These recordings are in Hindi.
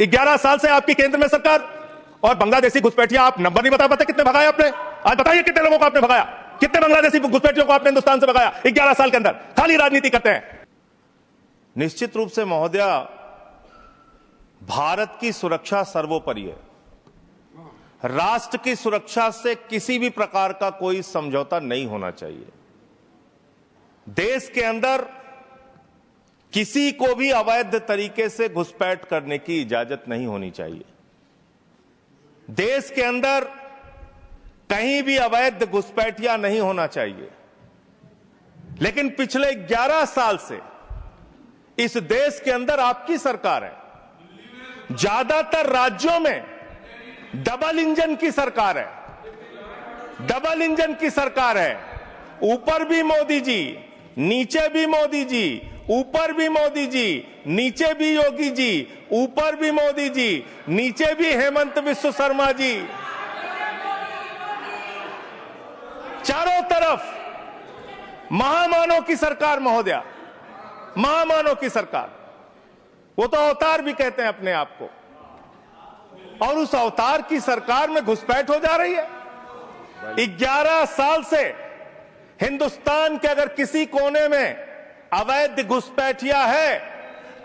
11 साल से आपकी केंद्र में सरकार, और बांग्लादेशी घुसपैठिया आप नंबर नहीं बता पाते कितने भगाए आपने? आज बताइए कितने लोगों को आपने भगाया, कितने बांग्लादेशी घुसपैठियों को आपने हिंदुस्तान से भगाया 11 साल के अंदर? खाली राजनीति करते हैं। निश्चित रूप से महोदया, भारत की सुरक्षा सर्वोपरि है। राष्ट्र की सुरक्षा से किसी भी प्रकार का कोई समझौता नहीं होना चाहिए। देश के अंदर किसी को भी अवैध तरीके से घुसपैठ करने की इजाजत नहीं होनी चाहिए। देश के अंदर कहीं भी अवैध घुसपैठिया नहीं होना चाहिए। लेकिन पिछले 11 साल से इस देश के अंदर आपकी सरकार है। ज्यादातर राज्यों में डबल इंजन की सरकार है, डबल इंजन की सरकार है। ऊपर भी मोदी जी, नीचे भी मोदी जी, ऊपर भी मोदी जी, नीचे भी योगी जी, ऊपर भी मोदी जी, नीचे भी हेमंत बिस्व शर्मा जी। चारों तरफ महामानव की सरकार महोदया, महामानव की सरकार। वो तो अवतार भी कहते हैं अपने आप को, और उस अवतार की सरकार में घुसपैठ हो जा रही है। 11 साल से हिंदुस्तान के अगर किसी कोने में अवैध घुसपैठिया है,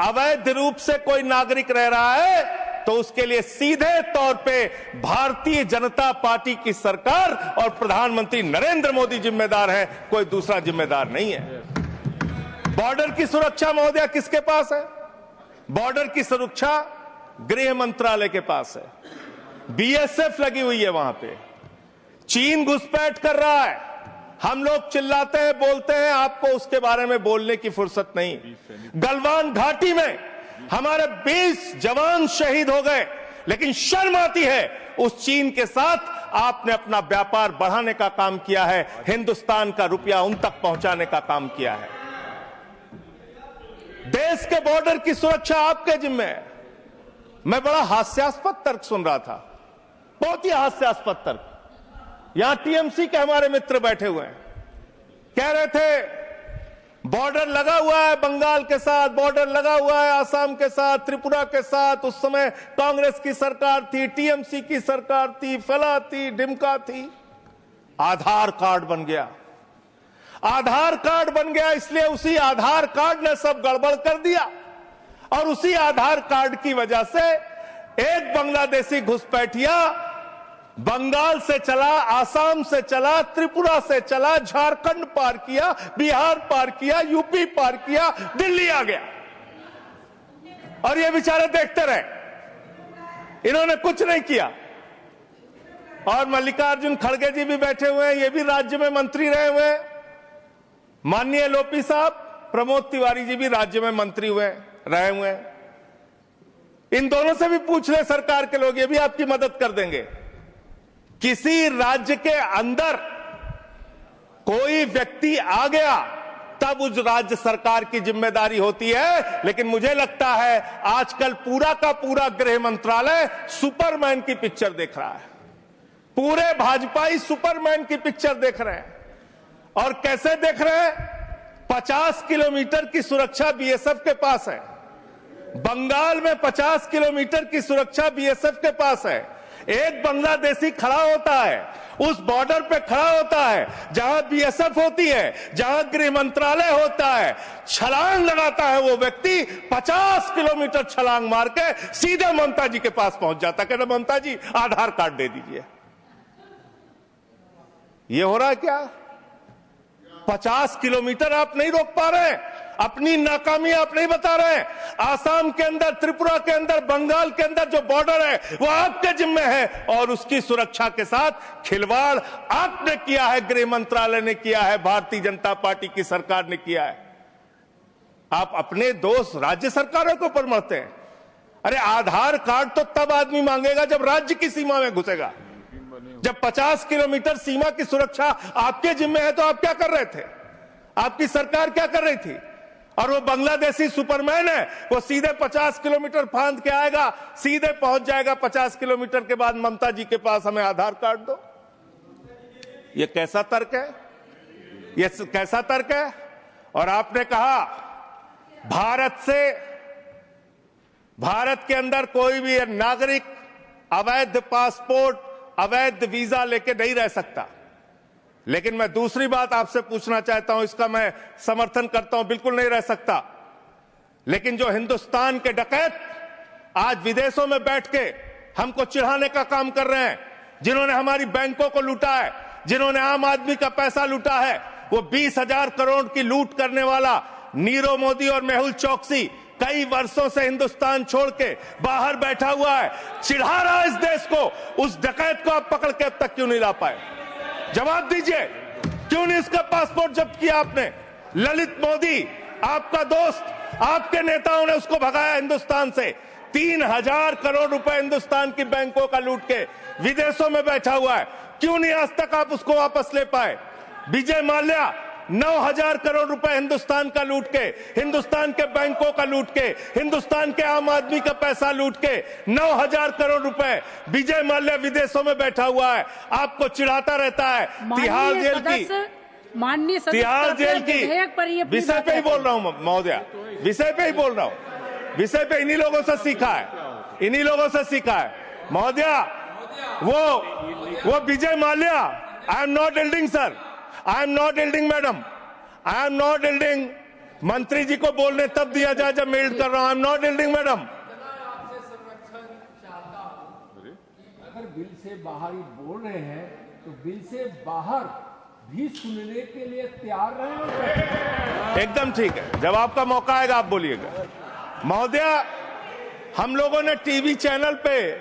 अवैध रूप से कोई नागरिक रह रहा है, तो उसके लिए सीधे तौर पे भारतीय जनता पार्टी की सरकार और प्रधानमंत्री नरेंद्र मोदी जिम्मेदार है, कोई दूसरा जिम्मेदार नहीं है। बॉर्डर की सुरक्षा महोदया किसके पास है? बॉर्डर की सुरक्षा गृह मंत्रालय के पास है। बीएसएफ लगी हुई है वहां पे। चीन घुसपैठ कर रहा है, हम लोग चिल्लाते हैं, बोलते हैं, आपको उसके बारे में बोलने की फुर्सत नहीं। गलवान घाटी में हमारे 20 जवान शहीद हो गए, लेकिन शर्म आती है उस चीन के साथ आपने अपना व्यापार बढ़ाने का काम किया है, हिंदुस्तान का रुपया उन तक पहुंचाने का काम किया है। देश के बॉर्डर की सुरक्षा आपके जिम्मे है। मैं बड़ा हास्यास्पद तर्क सुन रहा था, बहुत ही हास्यास्पद तर्क। यहां टीएमसी के हमारे मित्र बैठे हुए हैं, कह रहे थे बॉर्डर लगा हुआ है बंगाल के साथ, बॉर्डर लगा हुआ है आसाम के साथ, त्रिपुरा के साथ। उस समय कांग्रेस की सरकार थी, टीएमसी की सरकार थी, फला थी, डिमका थी। आधार कार्ड बन गया, आधार कार्ड बन गया, इसलिए उसी आधार कार्ड ने सब गड़बड़ कर दिया। और उसी आधार कार्ड की वजह से एक बांग्लादेशी घुसपैठिया बंगाल से चला, आसाम से चला, त्रिपुरा से चला, झारखंड पार किया, बिहार पार किया, यूपी पार किया, दिल्ली आ गया। और ये बेचारे देखते रहे, इन्होंने कुछ नहीं किया। और मल्लिकार्जुन खड़गे जी भी बैठे हुए हैं, ये भी राज्य में मंत्री रहे हुए हैं। माननीय लोपी साहब, प्रमोद तिवारी जी भी राज्य में मंत्री रहे हुए हैं। इन दोनों से भी पूछ ले सरकार के लोग, ये भी आपकी मदद कर देंगे। किसी राज्य के अंदर कोई व्यक्ति आ गया तब उस राज्य सरकार की जिम्मेदारी होती है, लेकिन मुझे लगता है आजकल पूरा का पूरा गृह मंत्रालय सुपरमैन की पिक्चर देख रहा है। पूरे भाजपाई सुपरमैन की पिक्चर देख रहे हैं। और कैसे देख रहे हैं? 50 किलोमीटर की सुरक्षा बीएसएफ के पास है। बंगाल में 50 किलोमीटर की सुरक्षा बीएसएफ के पास है। एक बांग्लादेशी खड़ा होता है, उस बॉर्डर पे खड़ा होता है जहां बीएसएफ होती है, जहां गृह मंत्रालय होता है, छलांग लगाता है वो व्यक्ति, 50 किलोमीटर छलांग मार के सीधे ममता जी के पास पहुंच जाता है। कहते ममता जी आधार कार्ड दे दीजिए। ये हो रहा है क्या? 50 किलोमीटर आप नहीं रोक पा रहे हैं, अपनी नाकामी आप नहीं बता रहे हैं। आसाम के अंदर, त्रिपुरा के अंदर, बंगाल के अंदर जो बॉर्डर है वो आपके जिम्मे है, और उसकी सुरक्षा के साथ खिलवाड़ आपने किया है, गृह मंत्रालय ने किया है, भारतीय जनता पार्टी की सरकार ने किया है। आप अपने दोस्त राज्य सरकारों के ऊपर मरते हैं। अरे आधार कार्ड तो तब आदमी मांगेगा जब राज्य की सीमा में घुसेगा। जब 50 किलोमीटर सीमा की सुरक्षा आपके जिम्मे है तो आप क्या कर रहे थे? आपकी सरकार क्या कर रही थी? और वो बांग्लादेशी सुपरमैन है, वो सीधे 50 किलोमीटर फांद के आएगा, सीधे पहुंच जाएगा 50 किलोमीटर के बाद ममता जी के पास, हमें आधार कार्ड दो। ये कैसा तर्क है? ये कैसा तर्क है? और आपने कहा भारत से भारत के अंदर कोई भी नागरिक अवैध पासपोर्ट, अवैध वीजा लेके नहीं रह सकता। लेकिन मैं दूसरी बात आपसे पूछना चाहता हूं, इसका मैं समर्थन करता हूं, बिल्कुल नहीं रह सकता। लेकिन जो हिंदुस्तान के डकैत आज विदेशों में बैठ के हमको चिढ़ाने का काम कर रहे हैं, जिन्होंने हमारी बैंकों को लूटा है, जिन्होंने आम आदमी का पैसा लूटा है, वो 20,000 करोड़ की लूट करने वाला नीरव मोदी और मेहुल चौकसी कई वर्षों से हिंदुस्तान छोड़ के बाहर बैठा हुआ है, चिढ़ा रहा है इस देश को। उस डकैत को आप पकड़ के अब तक क्यों नहीं ला पाए? जवाब दीजिए, क्यों नहीं उसका पासपोर्ट जब्त किया आपने? ललित मोदी आपका दोस्त, आपके नेताओं ने उसको भगाया हिंदुस्तान से। 3,000 करोड़ रुपए हिंदुस्तान की बैंकों का लूट के विदेशों में बैठा हुआ है, क्यों नहीं आज तक आप उसको वापस ले पाए? विजय माल्या 9,000 करोड़ रुपए हिंदुस्तान का लूट के, हिंदुस्तान के बैंकों का लूट के, हिंदुस्तान के आम आदमी का पैसा लूट के 9,000 करोड़ रुपए विजय माल्या विदेशों में बैठा हुआ है, आपको चिढ़ाता रहता है। तिहाड़ जेल की, माननीय तिहाड़ जेल की विषय पे ही बोल रहा हूं महोदया, विषय पे ही बोल रहा हूं, विषय पे इन्हीं लोगों से सीखा है, इन्हीं लोगों से सीखा है महोदया। वो Vijay Mallya, I am not yielding sir, I am not yielding madam, I am not yielding. मंत्री जी को बोलने तब दिया जाए जब मैं एल्ड कर रहा हूं। आई एम नॉट एल्डिंग मैडम। अगर बिल से बाहर ही बोल रहे हैं तो बिल से बाहर भी सुनने के लिए तैयार रहे। एकदम ठीक है, जब आपका मौका आएगा आप बोलिएगा। महोदया, हम लोगों ने टीवी चैनल पे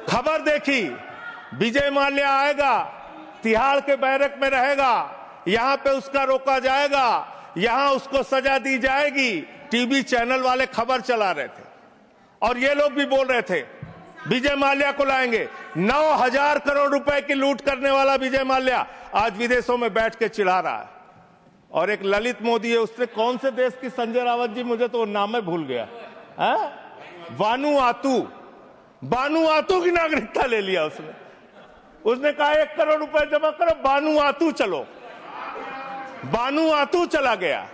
खबर देखी, विजय माल्या आएगा, तिहाड़ के बैरक में रहेगा, यहां पे उसका रोका जाएगा, यहां उसको सजा दी जाएगी। टीवी चैनल वाले खबर चला रहे थे और ये लोग भी बोल रहे थे विजय माल्या को लाएंगे। 9,000 करोड़ रुपए की लूट करने वाला विजय माल्या आज विदेशों में बैठ के चिढ़ा रहा है। और एक ललित मोदी है, उसने कौन से देश की, संजय रावत जी मुझे तो नाम में भूल गया, बानुआतू की नागरिकता ले लिया उसने। उसने कहा 1 करोड़ रुपए जमा करो, बानुआतू चलो, बानुआतू चला गया।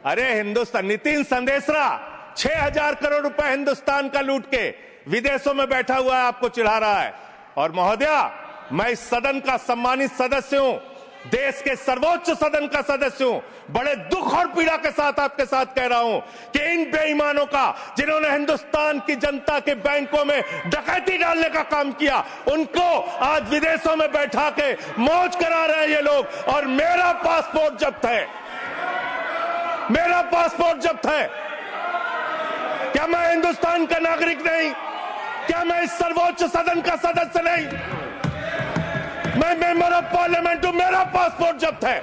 अरे हिंदुस्तान, नितिन संदेशरा 6,000 करोड़ रुपए हिंदुस्तान का लूट के विदेशों में बैठा हुआ है, आपको चिढ़ा रहा है। और महोदया, मैं इस सदन का सम्मानित सदस्य हूं, देश के सर्वोच्च सदन का सदस्य हूं, बड़े दुख और पीड़ा के साथ आपके साथ कह रहा हूं कि इन बेईमानों का, जिन्होंने हिंदुस्तान की जनता के बैंकों में डकैती डालने का काम किया, उनको आज विदेशों में बैठा के मौज करा रहे हैं ये लोग। और मेरा पासपोर्ट जब्त है, मेरा पासपोर्ट जब्त है। क्या मैं हिंदुस्तान का नागरिक नहीं? क्या मैं इस सर्वोच्च सदन का सदस्य नहीं? मैं मेंबर ऑफ पार्लियामेंट हूं, मेरा पासपोर्ट जब्त है।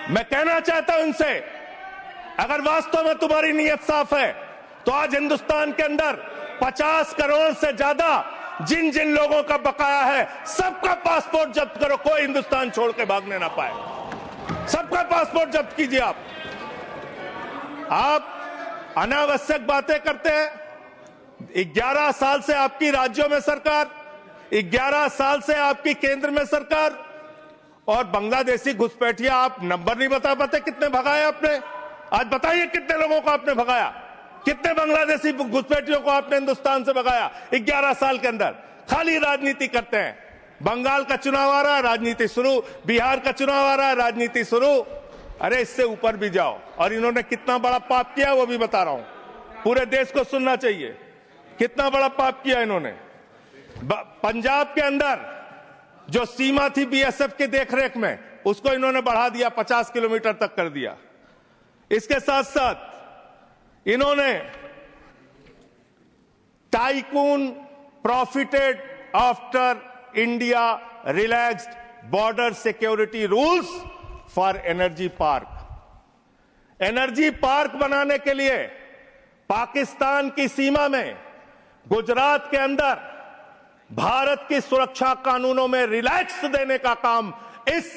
मैं कहना चाहता हूं इनसे, अगर वास्तव में तुम्हारी नीयत साफ है तो आज हिंदुस्तान के अंदर 50 करोड़ से ज्यादा जिन जिन लोगों का बकाया है, सबका पासपोर्ट जब्त करो, कोई हिंदुस्तान छोड़ के भागने ना पाए। सबका पासपोर्ट जब्त कीजिए। आप अनावश्यक बातें करते हैं। 11 साल से आपकी राज्यों में सरकार, 11 साल से आपकी केंद्र में सरकार, और बांग्लादेशी घुसपैठिया आप नंबर नहीं बता पाते कितने भगाए आपने। आज बताइए कितने लोगों को आपने भगाया, कितने बांग्लादेशी घुसपैठियों को आपने हिंदुस्तान से भगाया 11 साल के अंदर। खाली राजनीति करते हैं। बंगाल का चुनाव आ रहा है, राजनीति शुरू, बिहार का चुनाव आ रहा है, राजनीति शुरू। अरे इससे ऊपर भी जाओ। और इन्होंने कितना बड़ा पाप किया वो भी बता रहा हूं, पूरे देश को सुनना चाहिए कितना बड़ा पाप किया इन्होंने। पंजाब के अंदर जो सीमा थी बीएसएफ की देखरेख में, उसको इन्होंने बढ़ा दिया, 50 किलोमीटर तक कर दिया। इसके साथ साथ इन्होंने tycoon profited after India relaxed border security rules for energy park. Energy park बनाने के लिए पाकिस्तान की सीमा में, गुजरात के अंदर भारत की सुरक्षा कानूनों में रिलैक्स देने का काम इस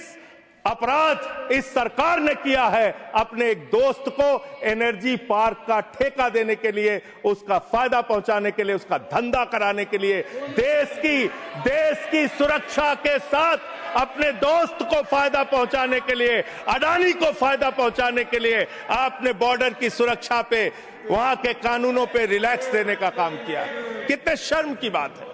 अपराध इस सरकार ने किया है अपने एक दोस्त को एनर्जी पार्क का ठेका देने के लिए, उसका फायदा पहुंचाने के लिए, उसका धंधा कराने के लिए, देश की सुरक्षा के साथ अपने दोस्त को फायदा पहुंचाने के लिए, अडानी को फायदा पहुंचाने के लिए आपने बॉर्डर की सुरक्षा पे, वहां के कानूनों पे रिलैक्स देने का काम किया। कितने शर्म की बात है।